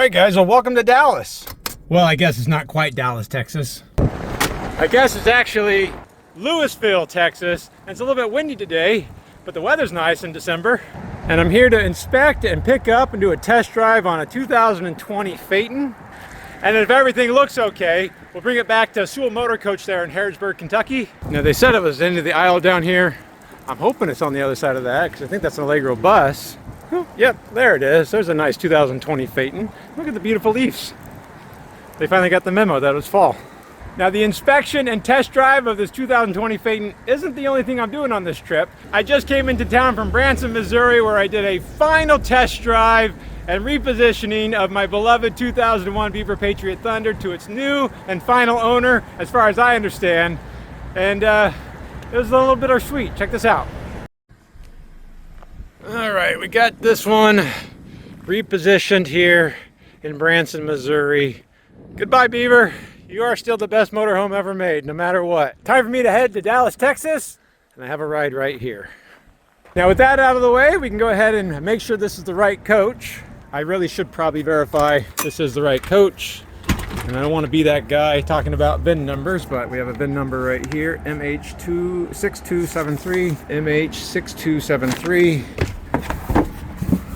Alright guys, well welcome to Dallas. Well, I guess it's not quite Dallas, Texas. I guess it's actually Lewisville, Texas. And it's a little bit windy today, but the weather's nice in December. And I'm here to inspect and pick up and do a test drive on a 2020 Phaeton. And if everything looks okay, we'll bring it back to Sewell Motor Coach there in Harrodsburg, Kentucky. Now they said it was into the aisle down here. I'm hoping it's on the other side of that because I think that's an Allegro bus. Oh, yep, there it is. There's a nice 2020 Phaeton. Look at the beautiful leaves. They finally got the memo that it was fall. Now the inspection and test drive of this 2020 Phaeton isn't the only thing I'm doing on this trip. I just came into town from Branson, Missouri, where I did a final test drive and repositioning of my beloved 2001 Beaver Patriot Thunder to its new and final owner, as far as I understand. And it was a little bittersweet. Check this out. All right, we got this one repositioned here in Branson, Missouri. Goodbye, Beaver. You are still the best motorhome ever made, no matter what. Time for me to head to Dallas, Texas, and I have a ride right here. Now with that out of the way, we can go ahead and make sure this is the right coach. I really should probably verify this is the right coach. And I don't want to be that guy talking about VIN numbers, but we have a VIN number right here, MH6273, MH6273,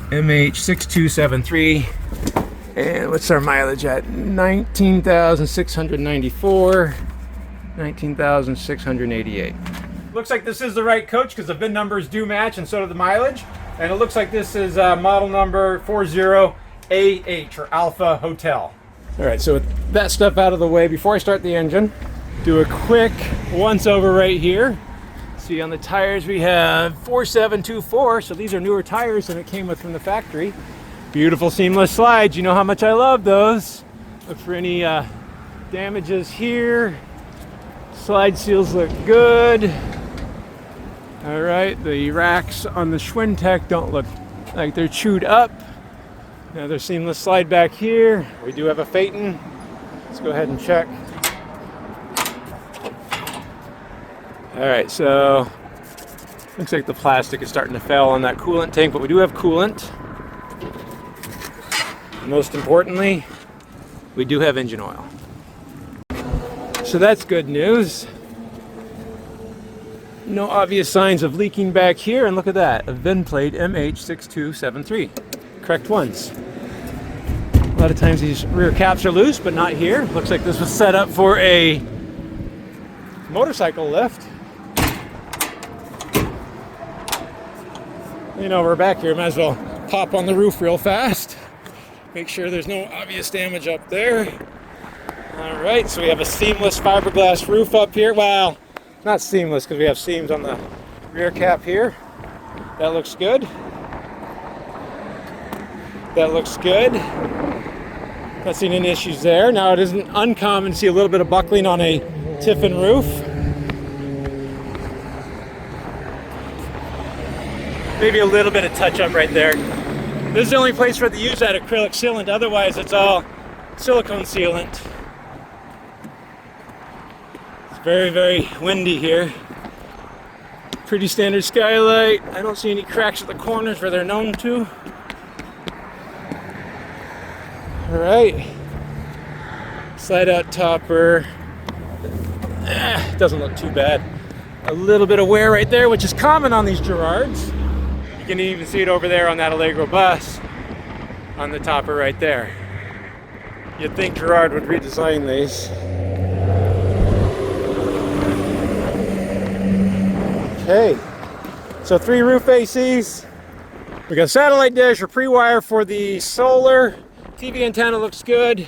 MH6273. And what's our mileage at? 19,694, 19,688. Looks like this is the right coach because the VIN numbers do match and so do the mileage. And it looks like this is model number 40AH or Alpha Hotel. All right, so with that stuff out of the way, before I start the engine, do a quick once over right here. See on the tires we have 4724, so these are newer tires than it came with from the factory. Beautiful seamless slides, you know how much I love those. Look for any damages here. Slide seals look good. All right, the racks on the Schwintek don't look like they're chewed up. Another seamless slide back here. We do have a Phaeton. Let's go ahead and check. All right, so looks like the plastic is starting to fail on that coolant tank, but we do have coolant. Most importantly, we do have engine oil. So that's good news. No obvious signs of leaking back here, and look at that, a VIN plate MH6273. Correct ones. A lot of times these rear caps are loose, but not here. Looks like this was set up for a motorcycle lift. You know, we're back here, might as well pop on the roof real fast. Make sure there's no obvious damage up there. All right, so we have a seamless fiberglass roof up here. Well, not seamless because we have seams on the rear cap here. That looks good. That looks good. Not seeing any issues there. Now it isn't uncommon to see a little bit of buckling on a Tiffin roof. Maybe a little bit of touch up right there. This is the only place where they use that acrylic sealant, otherwise it's all silicone sealant. It's very, very windy here. Pretty standard skylight. I don't see any cracks at the corners where they're known to. All right. Slide out topper. Doesn't look too bad. A little bit of wear right there, which is common on these Gerards. You can even see it over there on that Allegro bus on the topper right there. You'd think Gerard would redesign these. Okay, so 3 roof ACs. We got satellite dish or pre-wire for the solar. TV antenna looks good.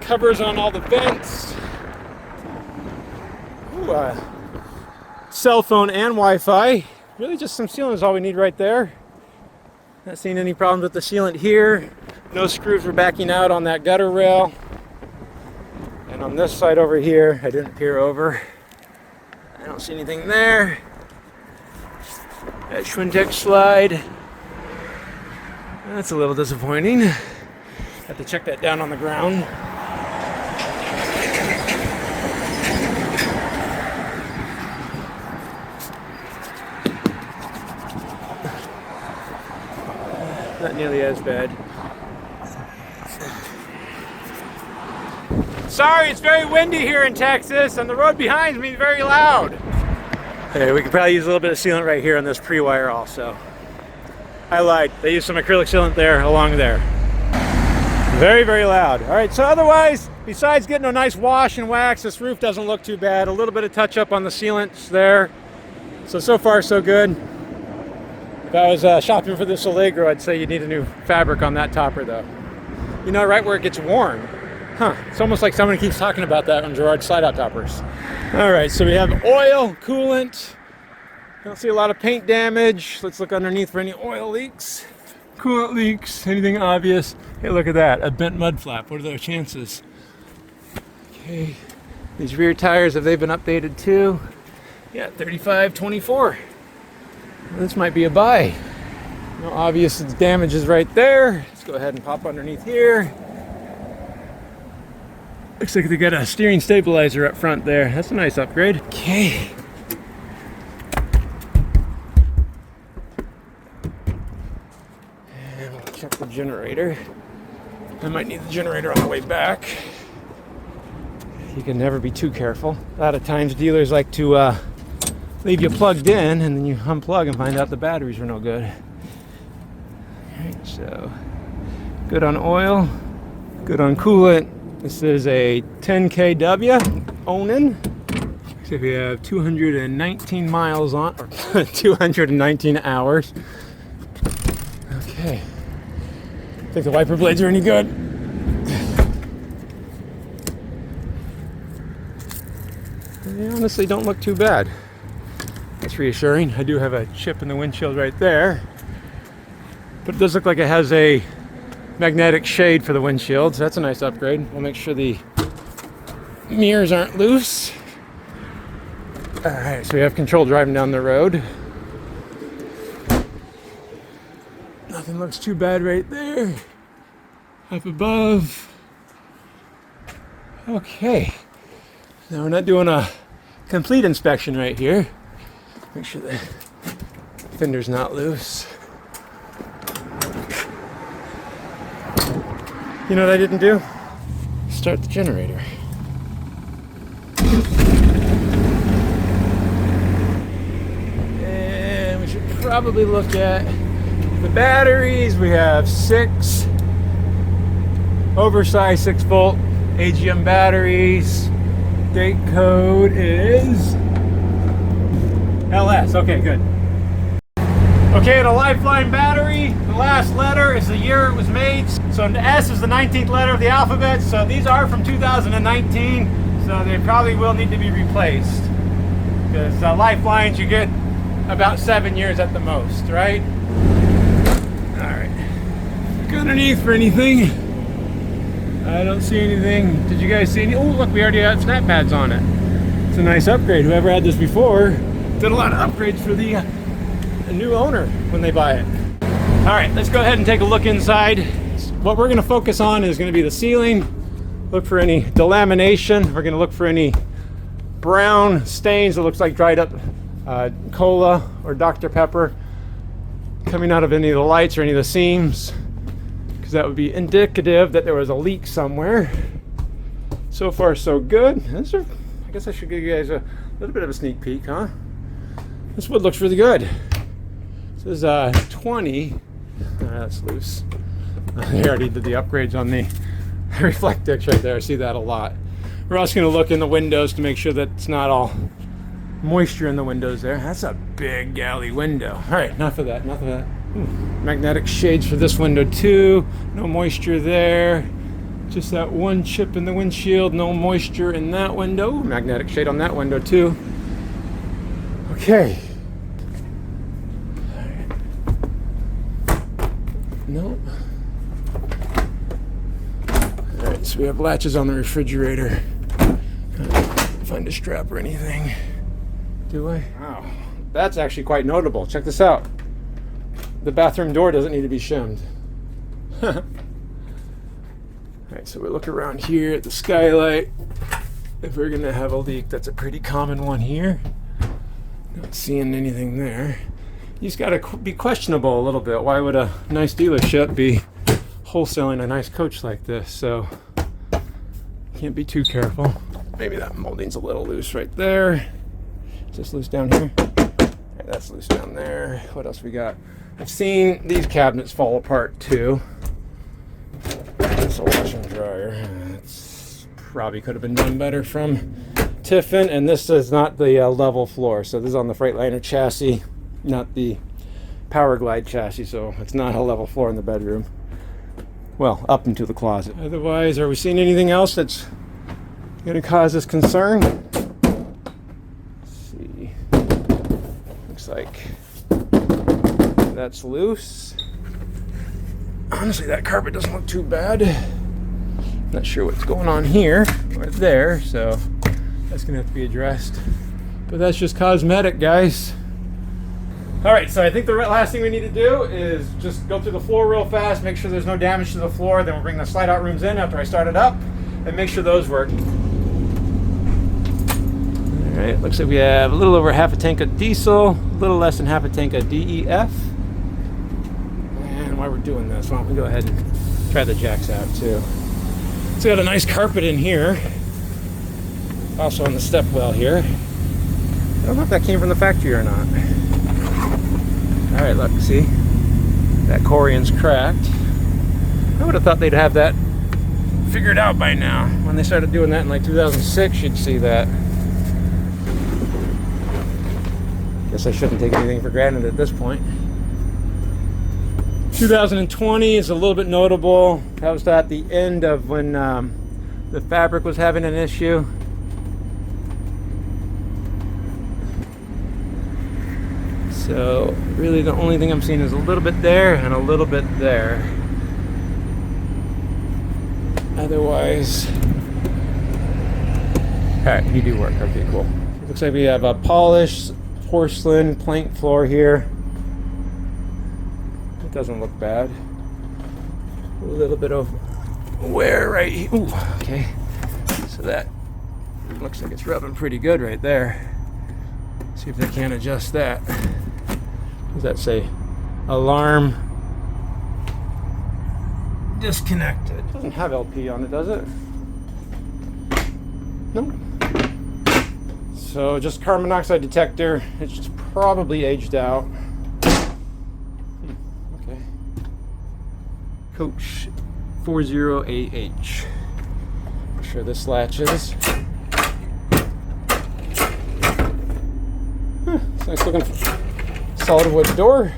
Covers on all the vents. Ooh, cell phone and Wi-Fi. Really just some sealant is all we need right there. Not seeing any problems with the sealant here. No screws were backing out on that gutter rail. And on this side over here, I didn't peer over. I don't see anything there. That Schwintek slide. That's a little disappointing. Have to check that down on the ground. Not nearly as bad. Sorry, it's very windy here in Texas, and the road behind me is very loud. Hey, we could probably use a little bit of sealant right here on this pre-wire also. I lied. They used some acrylic sealant there, along there. Very, very loud. All right, so otherwise, besides getting a nice wash and wax, this roof doesn't look too bad. A little bit of touch up on the sealants there. So far, so good. If I was shopping for this Allegro, I'd say you need a new fabric on that topper, though. You know, right where it gets worn. Huh, it's almost like someone keeps talking about that on Gerard Slideout toppers. All right, so we have oil, coolant. Don't see a lot of paint damage. Let's look underneath for any oil leaks, coolant leaks, anything obvious. Hey, look at that, a bent mud flap. What are their chances? Okay, these rear tires, have they been updated too? Yeah, 35/24. This might be a buy. No obvious damages right there. Let's go ahead and pop underneath here. Looks like they got a steering stabilizer up front there. That's a nice upgrade. Okay. And we'll check the generator. I might need the generator on the way back. You can never be too careful. A lot of times dealers like to leave you plugged in and then you unplug and find out the batteries were no good. Alright, so good on oil, good on coolant. This is a 10 kW Onan. So we have 219 miles on, or 219 hours. Okay. Think the wiper blades are any good? They honestly don't look too bad. That's reassuring. I do have a chip in the windshield right there. But it does look like it has a magnetic shade for the windshield, so that's a nice upgrade. We'll make sure the mirrors aren't loose. All right, so we have control driving down the road. Nothing looks too bad right there. Up above. Okay. Now we're not doing a complete inspection right here. Make sure the fender's not loose. You know what I didn't do? Start the generator. And we should probably look at the batteries. We have 6 oversized 6-volt AGM batteries. Date code is LS. Okay, good. Okay, the Lifeline battery, the last letter is the year it was made. So the S is the 19th letter of the alphabet. So these are from 2019. So they probably will need to be replaced. Because Lifelines, you get about 7 years at the most, right? All right. Look underneath for anything. I don't see anything. Did you guys see any? Oh, look, we already have snap pads on it. It's a nice upgrade. Whoever had this before did a lot of upgrades for the new owner when they buy it. All right, let's go ahead and take a look inside. What we're going to focus on is going to be the ceiling. Look for any delamination. We're going to look for any brown stains that looks like dried up cola or Dr. Pepper coming out of any of the lights or any of the seams, because that would be indicative that there was a leak somewhere. So far, so good. I guess I should give you guys a little bit of a sneak peek, huh? This wood looks really good. This is 20. That's loose. They already did the upgrades on the Reflectix right there. I see that a lot. We're also going to look in the windows to make sure that it's not all moisture in the windows there. That's a big galley window. All right, enough of that. Enough of that. Ooh, magnetic shades for this window too. No moisture there. Just that one chip in the windshield. No moisture in that window. Magnetic shade on that window too. Okay. Nope. Alright, so we have latches on the refrigerator. Find a strap or anything. Do I? Wow. That's actually quite notable. Check this out. The bathroom door doesn't need to be shimmed. Alright, so we look around here at the skylight. If we're gonna have a leak, that's a pretty common one here. Not seeing anything there. You just gotta be questionable a little bit. Why would a nice dealership be wholesaling a nice coach like this? So Can't be too careful. Maybe that molding's a little loose right there. Is this loose down here? Right, that's loose down there. What else we got? I've seen these cabinets fall apart too. That's a washer and dryer. It's probably could have been done better from Tiffin, and this is not the level floor. So this is on the Freightliner chassis, not the Power Glide chassis, so it's not a level floor in the bedroom. Well, up into the closet. Otherwise, are we seeing anything else that's going to cause us concern? Let's see. Looks like that's loose. Honestly, that carpet doesn't look too bad. Not sure what's going on here or there, so that's going to have to be addressed. But that's just cosmetic, guys. All right, so I think the last thing we need to do is just go through the floor real fast, make sure there's no damage to the floor, then we'll bring the slide out rooms in after I start it up and make sure those work. All right, looks like we have a little over half a tank of diesel, a little less than half a tank of DEF. And while we're doing this, why don't we go ahead and try the jacks out too. It's got a nice carpet in here, also on the step well here. I don't know if that came from the factory or not. All right, look, see? That Corian's cracked. I would have thought they'd have that figured out by now. When they started doing that in like 2006, you'd see that. Guess I shouldn't take anything for granted at this point. 2020 is a little bit notable. That was at the end of when the fabric was having an issue. So really the only thing I'm seeing is a little bit there and a little bit there. Otherwise, all right, you do work. Okay, cool. Looks like we have a polished porcelain plank floor here. It doesn't look bad. A little bit of wear right here. Ooh, okay. So that looks like it's rubbing pretty good right there. See if they can't adjust that. What does that say? Alarm disconnected. It doesn't have LP on it, does it? No. So just carbon monoxide detector. It's just probably aged out. Okay. Coach 40AH. I'm sure this latches. It's nice looking solid wood door.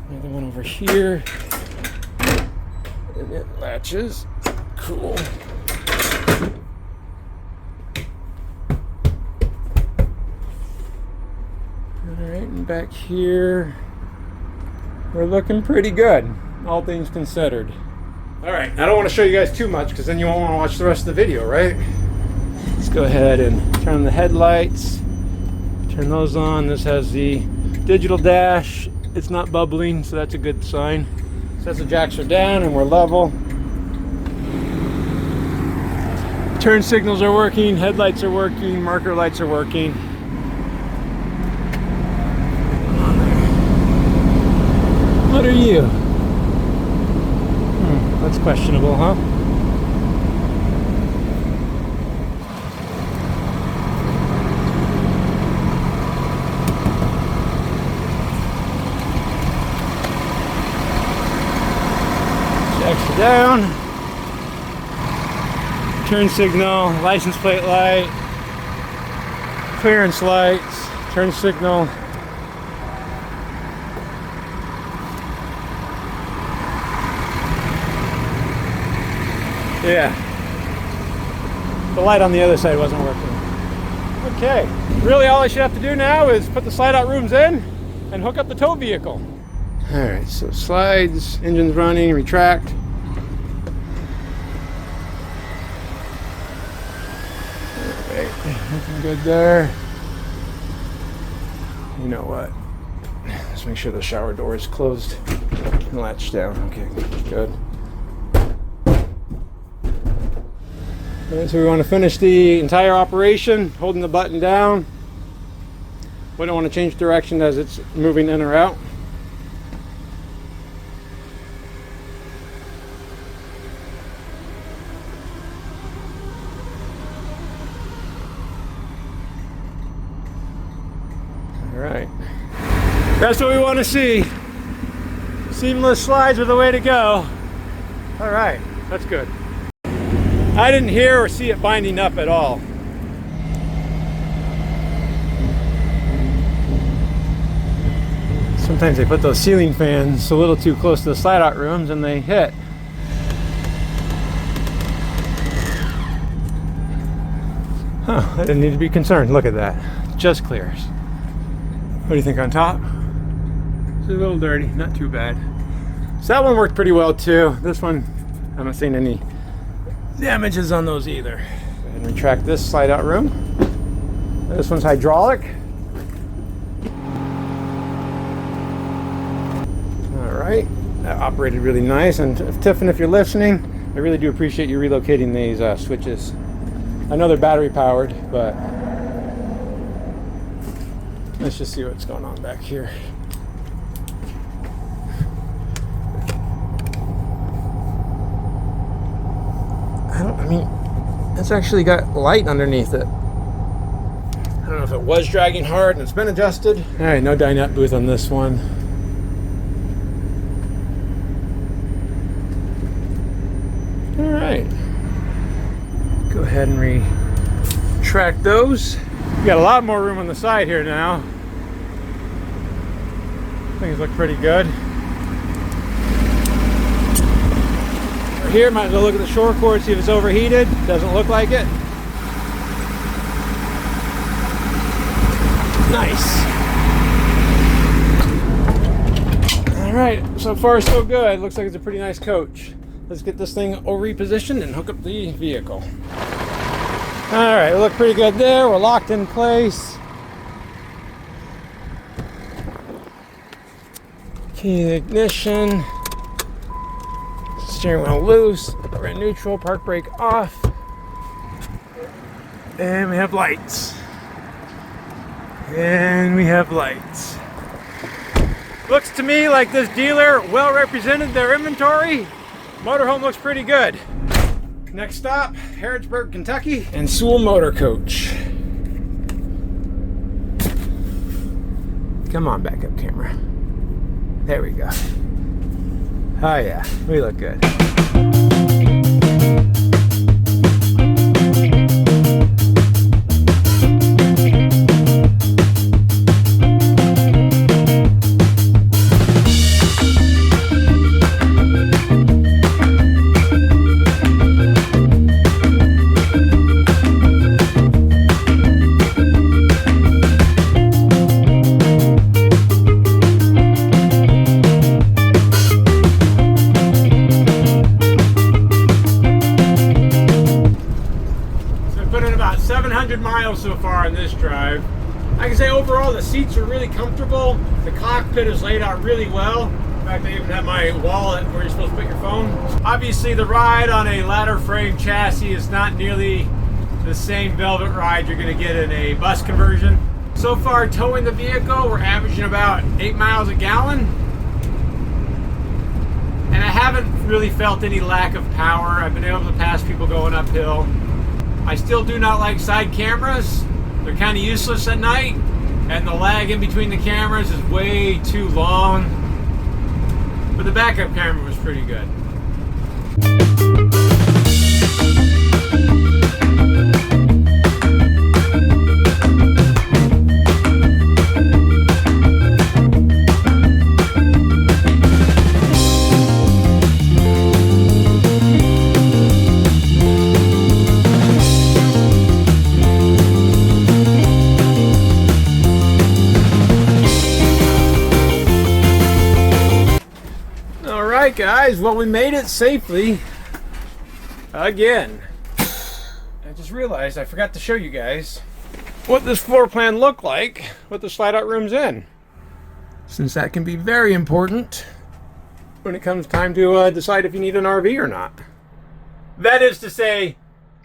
Another one over here. And it latches. Cool. Alright, and back here we're looking pretty good, all things considered. Alright, I don't want to show you guys too much because then you won't want to watch the rest of the video, right? Let's go ahead and turn on the headlights. Turn those on. This has the digital dash. It's not bubbling, so that's a good sign. Says the jacks are down and we're level. Turn signals are working, headlights are working, marker lights are working. What are you? That's questionable, huh? Jacks are down. Turn signal, license plate light, clearance lights, turn signal. Yeah, the light on the other side wasn't working. Okay, really all I should have to do now is put the slide out rooms in and hook up the tow vehicle. All right, so slides, engine's running, retract. All right, looking good there. You know what? Let's make sure the shower door is closed and latched down. Okay, good. Right, so we want to finish the entire operation, holding the button down. We don't want to change direction as it's moving in or out. That's what we want to see. Seamless slides are the way to go. All right, that's good. I didn't hear or see it binding up at all. Sometimes they put those ceiling fans a little too close to the slide out rooms and they hit. Huh, I didn't need to be concerned. Look at that. Just clears. What do you think on top? It's a little dirty, not too bad. So that one worked pretty well too. This one, I haven't seen any damages on those either. Go ahead and retract this slide out room. This one's hydraulic. All right, that operated really nice. And Tiffin, if you're listening, I really do appreciate you relocating these switches. I know they're battery powered, but let's just see what's going on back here. I mean, it's actually got light underneath it. I don't know if it was dragging hard and it's been adjusted. All right, no dinette booth on this one. All right. Go ahead and retract those. We got a lot more room on the side here now. Things look pretty good. Right here, might as well look at the shore cord, see if it's overheated. Doesn't look like it. Nice. All right, so far so good. Looks like it's a pretty nice coach. Let's get this thing repositioned and hook up the vehicle. All right, we look pretty good there. We're locked in place. Key to ignition. Steering wheel loose. We're in neutral. Park brake off. And we have lights. And we have lights. Looks to me like this dealer well represented their inventory. Motorhome looks pretty good. Next stop, Harrodsburg, Kentucky, and Sewell Motor Coach. Come on, back up camera. There we go. Oh yeah, we look good. Miles so far on this drive. I can say overall the seats are really comfortable. The cockpit is laid out really well. In fact, I even have my wallet where you're supposed to put your phone. Obviously the ride on a ladder frame chassis is not nearly the same velvet ride you're going to get in a bus conversion. So far towing the vehicle, we're averaging about 8 miles a gallon. And I haven't really felt any lack of power. I've been able to pass people going uphill. I still do not like side cameras. They're kind of useless at night, and the lag in between the cameras is way too long. But the backup camera was pretty good. Guys, well, we made it safely again. I just realized I forgot to show you guys what this floor plan looked like with the slide out rooms in, since that can be very important when it comes time to decide if you need an RV or not. That is to say,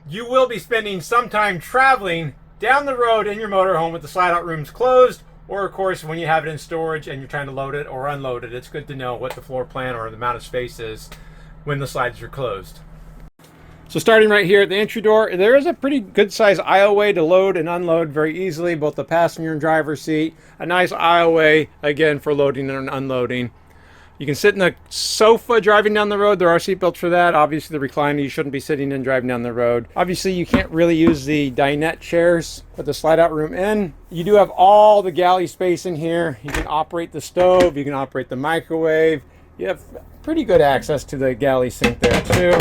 you will be spending some time traveling down the road in your motorhome with the slide out rooms closed. Or, of course, when you have it in storage and you're trying to load it or unload it, it's good to know what the floor plan or the amount of space is when the slides are closed. So starting right here at the entry door, there is a pretty good size aisleway to load and unload very easily, both the passenger and driver's seat. A nice aisleway, again, for loading and unloading. You can sit in the sofa driving down the road. There are seat belts for that. Obviously, the recliner you shouldn't be sitting in driving down the road. Obviously, you can't really use the dinette chairs with the slide-out room in. You do have all the galley space in here. You can operate the stove. You can operate the microwave. You have pretty good access to the galley sink there, too.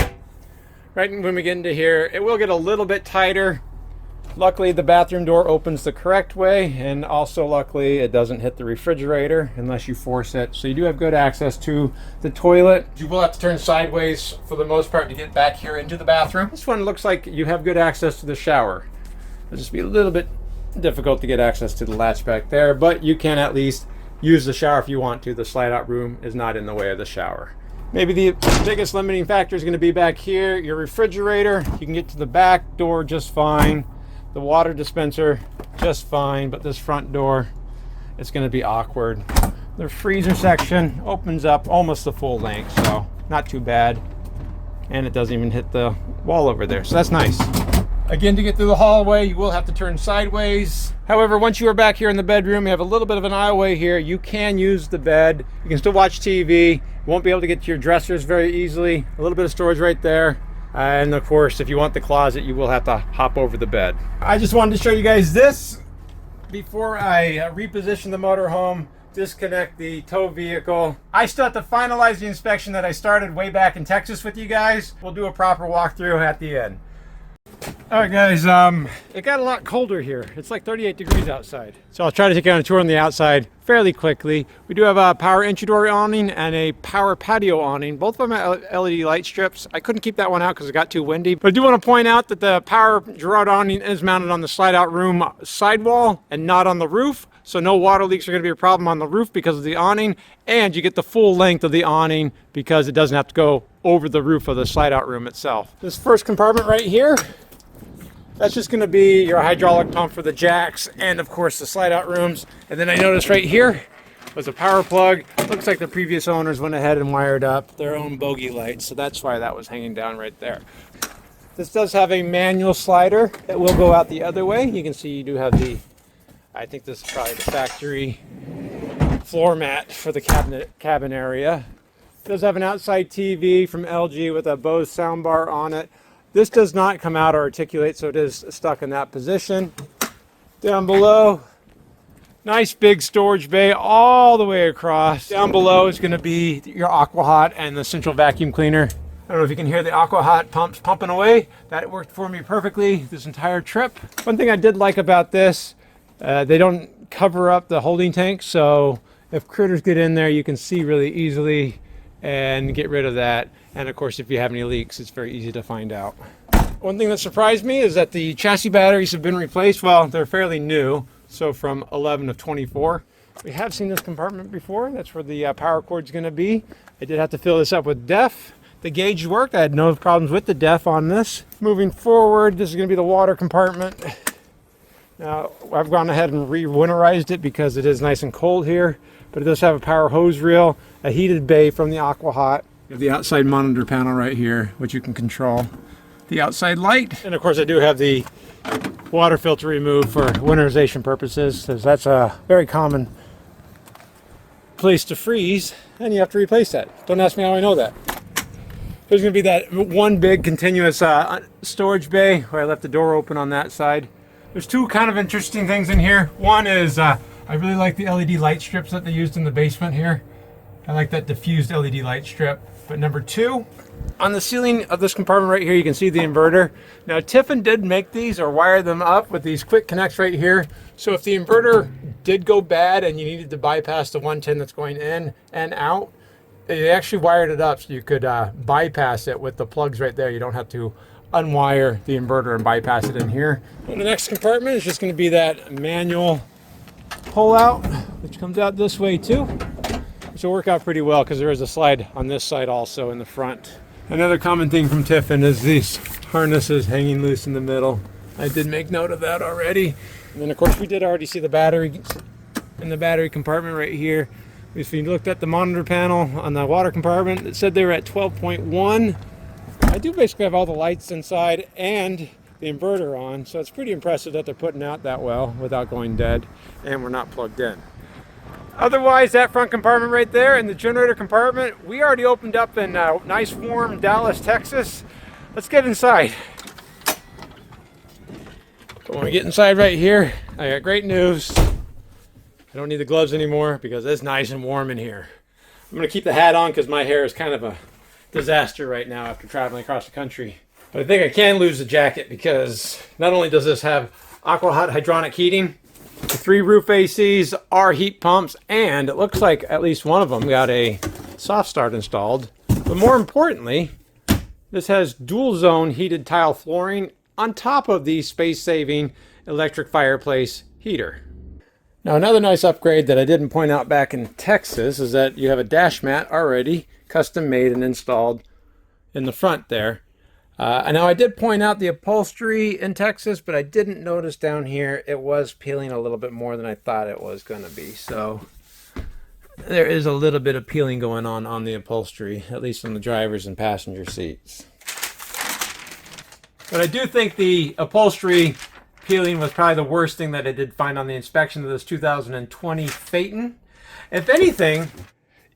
Right when we get into here, it will get a little bit tighter. Luckily, the bathroom door opens the correct way, and also luckily it doesn't hit the refrigerator unless you force it. So you do have good access to the toilet. You will have to turn sideways for the most part to get back here into the bathroom. This one looks like you have good access to the shower. It'll just be a little bit difficult to get access to the latch back there, but you can at least use the shower if you want to. The slide-out room is not in the way of the shower. Maybe the biggest limiting factor is going to be back here, your refrigerator. You can get to the back door just fine. The water dispenser, just fine, but this front door, it's going to be awkward. The freezer section opens up almost the full length, so not too bad. And it doesn't even hit the wall over there, so that's nice. Again, to get through the hallway, you will have to turn sideways. However, once you are back here in the bedroom, you have a little bit of an aisleway here. You can use the bed. You can still watch TV. You won't be able to get to your dressers very easily. A little bit of storage right there. And of course, if you want the closet, you will have to hop over the bed. I just wanted to show you guys this before I reposition the motorhome, disconnect the tow vehicle. I still have to finalize the inspection that I started way back in Texas with you guys. We'll do a proper walkthrough at the end. All right, guys, it got a lot colder here. It's like 38 degrees outside. So I'll try to take you on a tour on the outside fairly quickly. We do have a power entry door awning and a power patio awning. Both of them are LED light strips. I couldn't keep that one out because it got too windy. But I do want to point out that the power Gerard awning is mounted on the slide-out room sidewall and not on the roof. So no water leaks are going to be a problem on the roof because of the awning. And you get the full length of the awning because it doesn't have to go over the roof of the slide-out room itself. This first compartment right here, that's just going to be your hydraulic pump for the jacks and, of course, the slide-out rooms. And then I noticed right here was a power plug. Looks like the previous owners went ahead and wired up their own bogey lights, so that's why that was hanging down right there. This does have a manual slider that will go out the other way. You can see you do have the, I think this is probably the factory floor mat for the cabin area. It does have an outside TV from LG with a Bose soundbar on it. This does not come out or articulate, so it is stuck in that position. Down below, nice big storage bay all the way across. Down below is going to be your AquaHot and the central vacuum cleaner. I don't know if you can hear the AquaHot pumps pumping away. That worked for me perfectly this entire trip. One thing I did like about this, they don't cover up the holding tank, so if critters get in there, you can see really easily and get rid of that. And of course, if you have any leaks, it's very easy to find out. One thing that surprised me is that the chassis batteries have been replaced. Well, they're fairly new, so from 11 of 24. We have seen this compartment before. That's where the power cord's going to be. I did have to fill this up with DEF. The gauge worked. I had no problems with the DEF on this. Moving forward, this is going to be the water compartment. Now, I've gone ahead and re-winterized it because it is nice and cold here, but it does have a power hose reel, a heated bay from the AquaHot. You have the outside monitor panel right here, which you can control. The outside light, and of course I do have the water filter removed for winterization purposes, because that's a very common place to freeze, and you have to replace that. Don't ask me how I know that. There's going to be that one big continuous storage bay where I left the door open on that side. There's two kind of interesting things in here. One is I really like the LED light strips that they used in the basement here. I like that diffused LED light strip. But number two, on the ceiling of this compartment right here, you can see the inverter. Now, Tiffin did make these or wire them up with these quick connects right here. So if the inverter did go bad and you needed to bypass the 110 that's going in and out, they actually wired it up so you could bypass it with the plugs right there. You don't have to unwire the inverter and bypass it in here. And the next compartment is just going to be that manual pull out, which comes out this way too. Which will work out pretty well because there is a slide on this side also in the front. Another common thing from Tiffin is these harnesses hanging loose in the middle. I did make note of that already. And then of course we did already see the battery in the battery compartment right here. If you looked at the monitor panel on the water compartment, it said they were at 12.1. I do basically have all the lights inside and the inverter on, so it's pretty impressive that they're putting out that well without going dead, and we're not plugged in. Otherwise, that front compartment right there and the generator compartment, we already opened up in nice warm Dallas, Texas. Let's get inside. But when we get inside right here, I got great news. I don't need the gloves anymore because it's nice and warm in here. I'm gonna keep the hat on because my hair is kind of a disaster right now after traveling across the country. But I think I can lose the jacket because not only does this have aqua hot hydronic heating, the 3 roof ACs are heat pumps, and it looks like at least one of them got a soft start installed. But more importantly, this has dual zone heated tile flooring on top of the space-saving electric fireplace heater. Now, another nice upgrade that I didn't point out back in Texas is that you have a dash mat already custom made and installed in the front there. And now I did point out the upholstery in Texas, but I didn't notice down here it was peeling a little bit more than I thought it was going to be. So there is a little bit of peeling going on the upholstery, at least on the driver's and passenger seats. But I do think the upholstery peeling was probably the worst thing that I did find on the inspection of this 2020 Phaeton. If anything,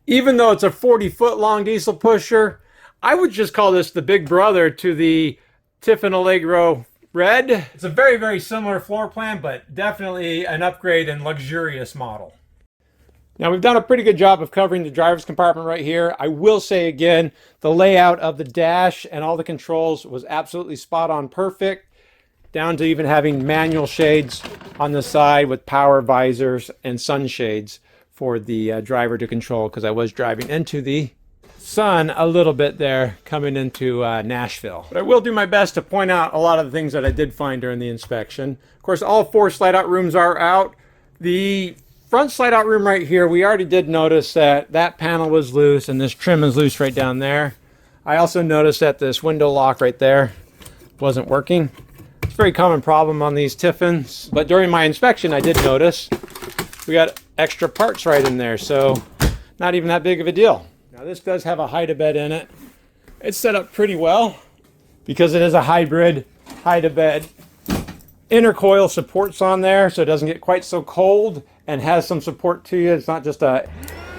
even though it's a 40-foot long diesel pusher, I would just call this the big brother to the Tiffin Allegro Red. It's a very, very similar floor plan, but definitely an upgrade and luxurious model. Now, we've done a pretty good job of covering the driver's compartment right here. I will say again, the layout of the dash and all the controls was absolutely spot on perfect, down to even having manual shades on the side with power visors and sunshades for the driver to control, because I was driving into the sun a little bit there coming into Nashville. But I will do my best to point out a lot of the things that I did find during the inspection. Of course, all 4 slide-out rooms are out. The front slide-out room right here, we already did notice that that panel was loose and this trim is loose right down there. I also noticed that this window lock right there wasn't working. It's a very common problem on these Tiffins, but during my inspection I did notice we got extra parts right in there, so not even that big of a deal. Now, this does have a hide-a-bed in it. It's set up pretty well because it is a hybrid hide-a-bed. Intercoil supports on there so it doesn't get quite so cold and has some support to you. It's not just an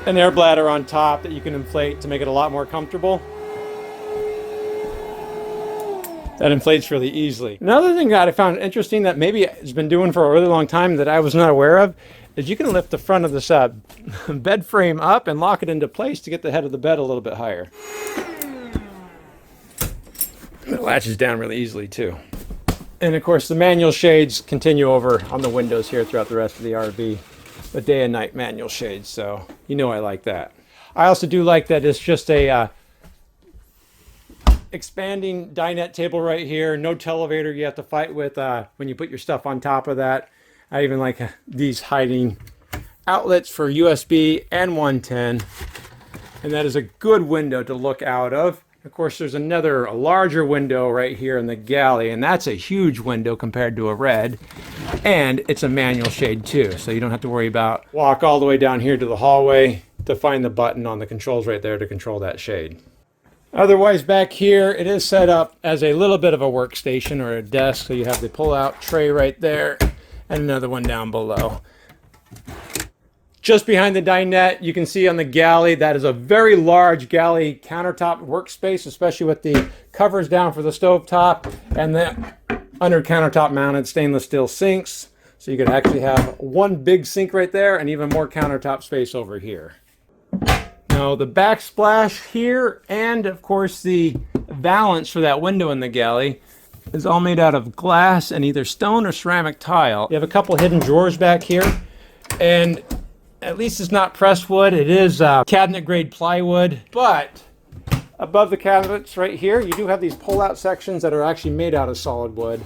air bladder on top that you can inflate to make it a lot more comfortable. That inflates really easily. Another thing that I found interesting that maybe it's been doing for a really long time that I was not aware of is you can lift the front of this bed frame up and lock it into place to get the head of the bed a little bit higher. It latches down really easily too. And of course the manual shades continue over on the windows here throughout the rest of the RV. The day and night manual shades, so you know I like that. I also do like that it's just a expanding dinette table right here. No televator you have to fight with when you put your stuff on top of that. I even like these hiding outlets for USB and 110. And that is a good window to look out of. Of course, there's a larger window right here in the galley, and that's a huge window compared to a Red. And it's a manual shade too, so you don't have to worry about walk all the way down here to the hallway to find the button on the controls right there to control that shade. Otherwise, back here, it is set up as a little bit of a workstation or a desk, so you have the pull-out tray right there and another one down below. Just behind the dinette, you can see on the galley, that is a very large galley countertop workspace, especially with the covers down for the stovetop and the under countertop mounted stainless steel sinks. So you could actually have one big sink right there and even more countertop space over here. Now the backsplash here and of course the valance for that window in the galley is all made out of glass and either stone or ceramic tile. You have a couple hidden drawers back here, and at least it's not pressed wood. It is cabinet grade plywood, but above the cabinets right here, you do have these pull-out sections that are actually made out of solid wood.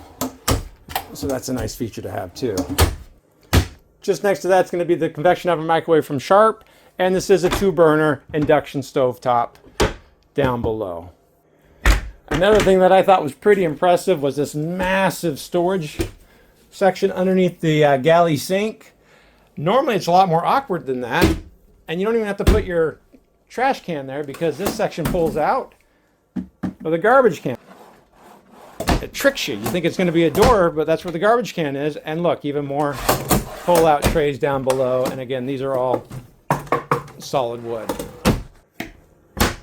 So that's a nice feature to have too. Just next to that's going to be the convection oven microwave from Sharp, and this is a 2-burner induction stovetop down below. Another thing that I thought was pretty impressive was this massive storage section underneath the galley sink. Normally it's a lot more awkward than that, and you don't even have to put your trash can there because this section pulls out with a garbage can. It tricks you. You think it's going to be a door, but that's where the garbage can is. And look, even more pull-out trays down below. And again, these are all solid wood.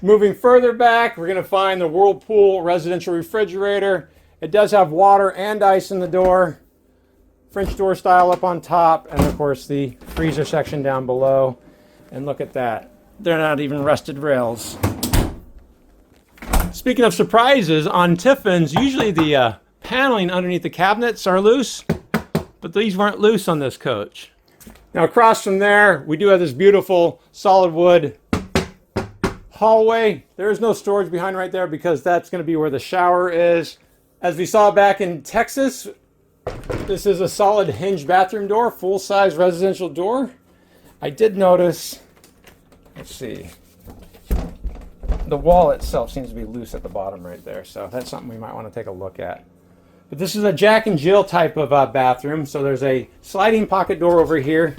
Moving further back, we're going to find the Whirlpool residential refrigerator. It does have water and ice in the door. French door style up on top. And of course, the freezer section down below. And look at that. They're not even rusted rails. Speaking of surprises, on Tiffins, usually the paneling underneath the cabinets are loose, but these weren't loose on this coach. Now across from there, we do have this beautiful solid wood hallway. There's no storage behind right there because that's going to be where the shower is. As we saw back in Texas, this is a solid hinge bathroom door, full-size residential door. I did notice, let's see, the wall itself seems to be loose at the bottom right there, so that's something we might want to take a look at. But this is a Jack and Jill type of bathroom, so there's a sliding pocket door over here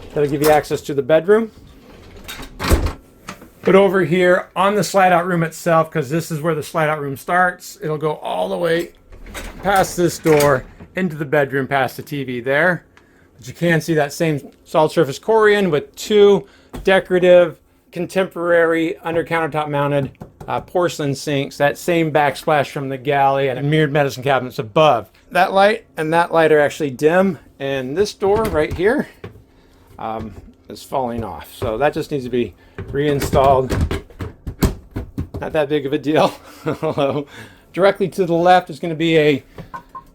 that'll give you access to the bedroom. But over here on the slide-out room itself, because this is where the slide-out room starts, it'll go all the way past this door into the bedroom, past the TV there. But you can see that same solid surface Corian with two decorative contemporary under countertop mounted porcelain sinks, that same backsplash from the galley, and mirrored medicine cabinets above. That light and that light are actually dim, and this door right here is falling off, so that just needs to be reinstalled. Not that big of a deal. Directly to the left is going to be a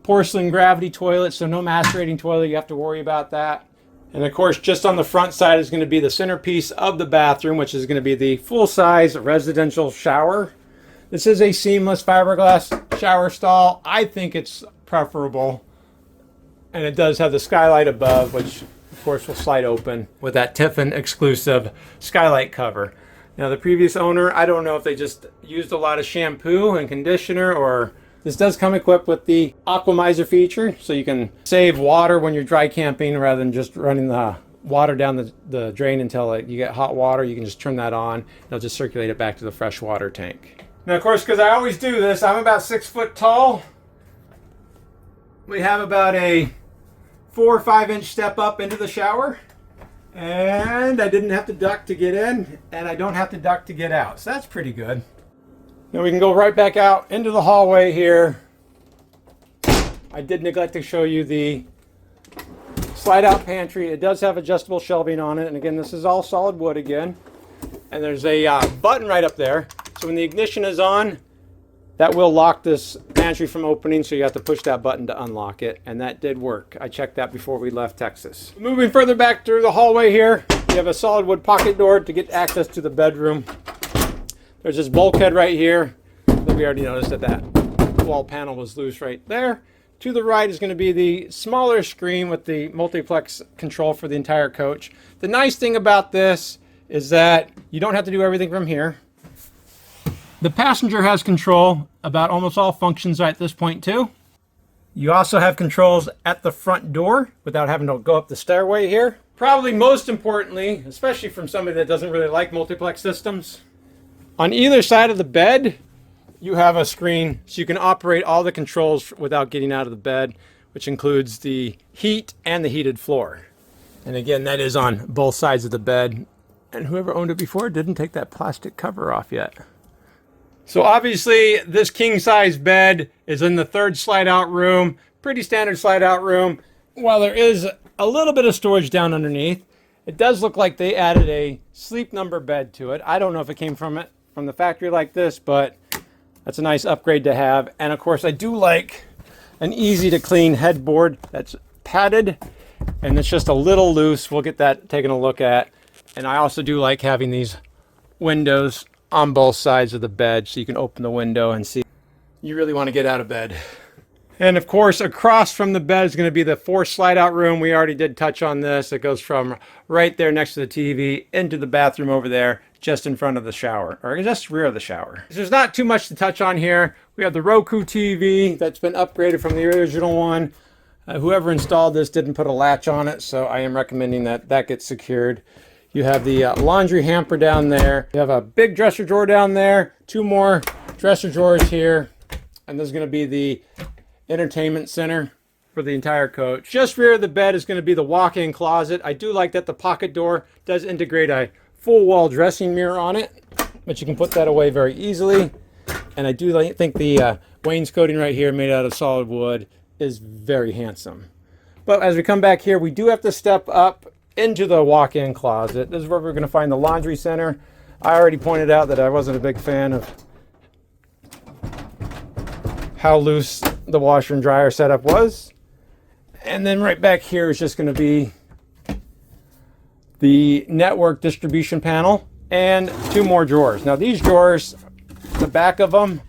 porcelain gravity toilet, so no macerating toilet, you have to worry about that. And of course, just on the front side is going to be the centerpiece of the bathroom, which is going to be the full-size residential shower. This is a seamless fiberglass shower stall. I think it's preferable. And it does have the skylight above, which of course will slide open with that Tiffin exclusive skylight cover. Now the previous owner, I don't know if they just used a lot of shampoo and conditioner, or this does come equipped with the Aquamizer feature, so you can save water when you're dry camping rather than just running the water down the drain until you get hot water. You can just turn that on. It'll just circulate it back to the fresh water tank. Now, of course, because I always do this, I'm about 6 foot tall. We have about a 4 or 5 inch step up into the shower. And I didn't have to duck to get in, and I don't have to duck to get out. So that's pretty good. Now we can go right back out into the hallway here. I did neglect to show you the slide-out pantry. It does have adjustable shelving on it. And again, this is all solid wood again. And there's a button right up there. So when the ignition is on, that will lock this pantry from opening. So you have to push that button to unlock it. And that did work. I checked that before we left Texas. Moving further back through the hallway here, you have a solid wood pocket door to get access to the bedroom. There's this bulkhead right here that we already noticed that wall panel was loose right there. To the right is going to be the smaller screen with the multiplex control for the entire coach. The nice thing about this is that you don't have to do everything from here. The passenger has control about almost all functions at this point too. You also have controls at the front door without having to go up the stairway here. Probably most importantly, especially from somebody that doesn't really like multiplex systems, on either side of the bed, you have a screen so you can operate all the controls without getting out of the bed, which includes the heat and the heated floor. And again, that is on both sides of the bed. And whoever owned it before didn't take that plastic cover off yet. So obviously, this king-size bed is in the third slide-out room. Pretty standard slide-out room. While there is a little bit of storage down underneath, it does look like they added a sleep number bed to it. I don't know if it came from the factory like this, but that's a nice upgrade to have. And of course, I do like an easy to clean headboard that's padded, and it's just a little loose. We'll get that taken a look at. And I also do like having these windows on both sides of the bed so you can open the window and see. You really want to get out of bed. And of course, across from the bed is going to be the fourth slide-out room. We already did touch on this. It goes from right there next to the TV into the bathroom over there, just in front of the shower, or just rear of the shower. There's not too much to touch on here. We have the Roku TV that's been upgraded from the original one. Whoever installed this didn't put a latch on it, so I am recommending that that gets secured. You have the laundry hamper down there. You have a big dresser drawer down there. 2 more dresser drawers here. And this is going to be the entertainment center for the entire coach. Just rear of the bed is going to be the walk-in closet. I do like that the pocket door does integrate a full wall dressing mirror on it, but you can put that away very easily. And I do think the wainscoting right here made out of solid wood is very handsome. But as we come back here, we do have to step up into the walk-in closet. This is where we're going to find the laundry center. I already pointed out that I wasn't a big fan of how loose the washer and dryer setup was. And then right back here is just going to be the network distribution panel and 2 more drawers. Now these drawers, the back of them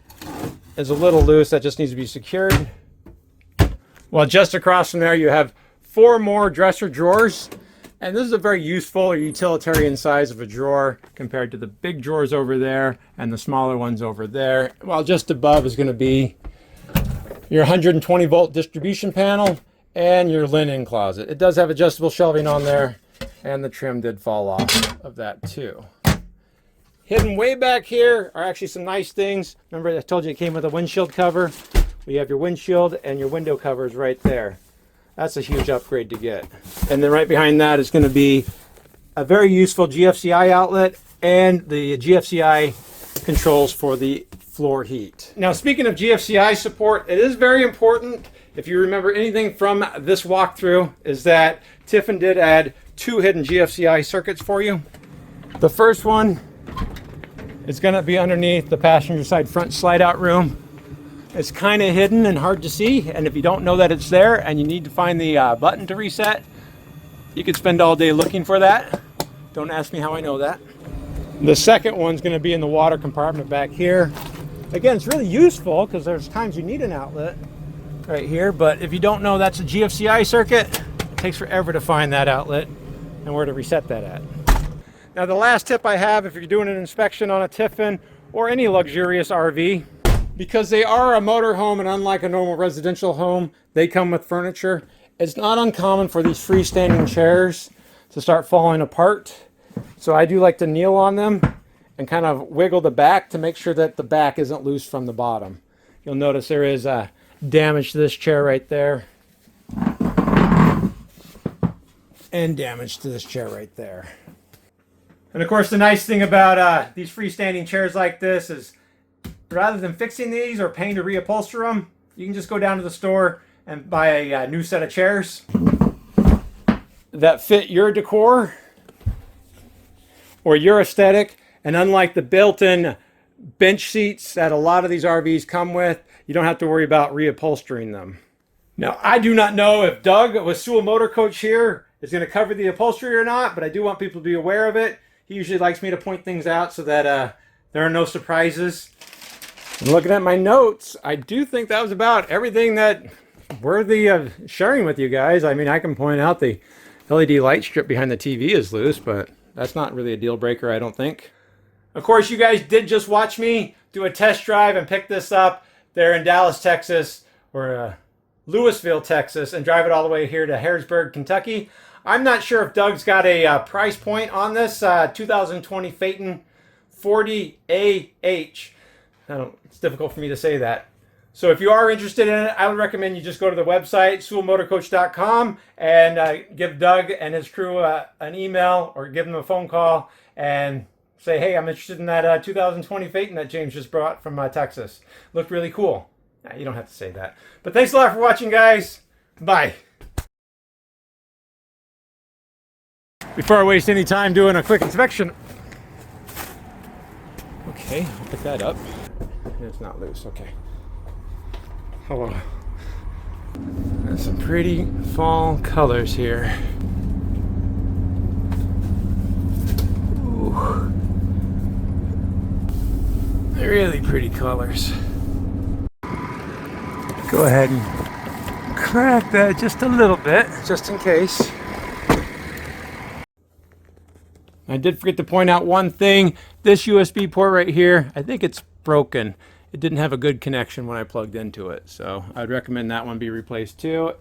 is a little loose. That just needs to be secured. Well, just across from there you have 4 more dresser drawers. And this is a very useful or utilitarian size of a drawer compared to the big drawers over there and the smaller ones over there. While just above is going to be your 120 volt distribution panel and your linen closet. It does have adjustable shelving on there, and the trim did fall off of that too. Hidden way back here are actually some nice things. Remember I told you it came with a windshield cover? We have your windshield and your window covers right there. That's a huge upgrade to get. And then right behind that is going to be a very useful GFCI outlet and the GFCI controls for the floor heat. Now, speaking of GFCI support, it is very important. If you remember anything from this walkthrough, is that Tiffin did add 2 hidden GFCI circuits for you. The first one is going to be underneath the passenger side front slide out room. It's kind of hidden and hard to see, and if you don't know that it's there and you need to find the button to reset, you could spend all day looking for that. Don't ask me how I know that. The second one's going to be in the water compartment back here. Again, it's really useful because there's times you need an outlet right here, but if you don't know that's a GFCI circuit, it takes forever to find that outlet and where to reset that at. Now, the last tip I have, if you're doing an inspection on a Tiffin or any luxurious RV, because they are a motorhome and unlike a normal residential home, they come with furniture. It's not uncommon for these freestanding chairs to start falling apart. So I do like to kneel on them and kind of wiggle the back to make sure that the back isn't loose from the bottom. You'll notice there is damage to this chair right there. And damage to this chair right there. And of course, the nice thing about these freestanding chairs like this is rather than fixing these or paying to reupholster them, you can just go down to the store and buy a new set of chairs that fit your decor or your aesthetic. And unlike the built-in bench seats that a lot of these RVs come with, you don't have to worry about reupholstering them. Now, I do not know if Doug with Sewell Motor Coach here is going to cover the upholstery or not, but I do want people to be aware of it. He usually likes me to point things out so that there are no surprises. And looking at my notes, I do think that was about everything that worthy of sharing with you guys. I mean, I can point out the LED light strip behind the TV is loose, but that's not really a deal breaker, I don't think. Of course, you guys did just watch me do a test drive and pick this up there in Dallas, Texas, or Lewisville, Texas, and drive it all the way here to Harrodsburg, Kentucky. I'm not sure if Doug's got a price point on this 2020 Phaeton 40AH. It's difficult for me to say that. So if you are interested in it, I would recommend you just go to the website, SewellMotorCoach.com, and give Doug and his crew an email or give them a phone call and say, hey, I'm interested in that 2020 Phaeton that James just brought from Texas. Looked really cool. Nah, you don't have to say that. But thanks a lot for watching, guys. Bye. Before I waste any time doing a quick inspection. Okay, I'll pick that up. It's not loose, okay. Hello. There's some pretty fall colors here. Ooh. Really pretty colors. Go ahead and crack that just a little bit, just in case. I did forget to point out one thing. This USB port right here, I think it's broken. It didn't have a good connection when I plugged into it, so I'd recommend that one be replaced too.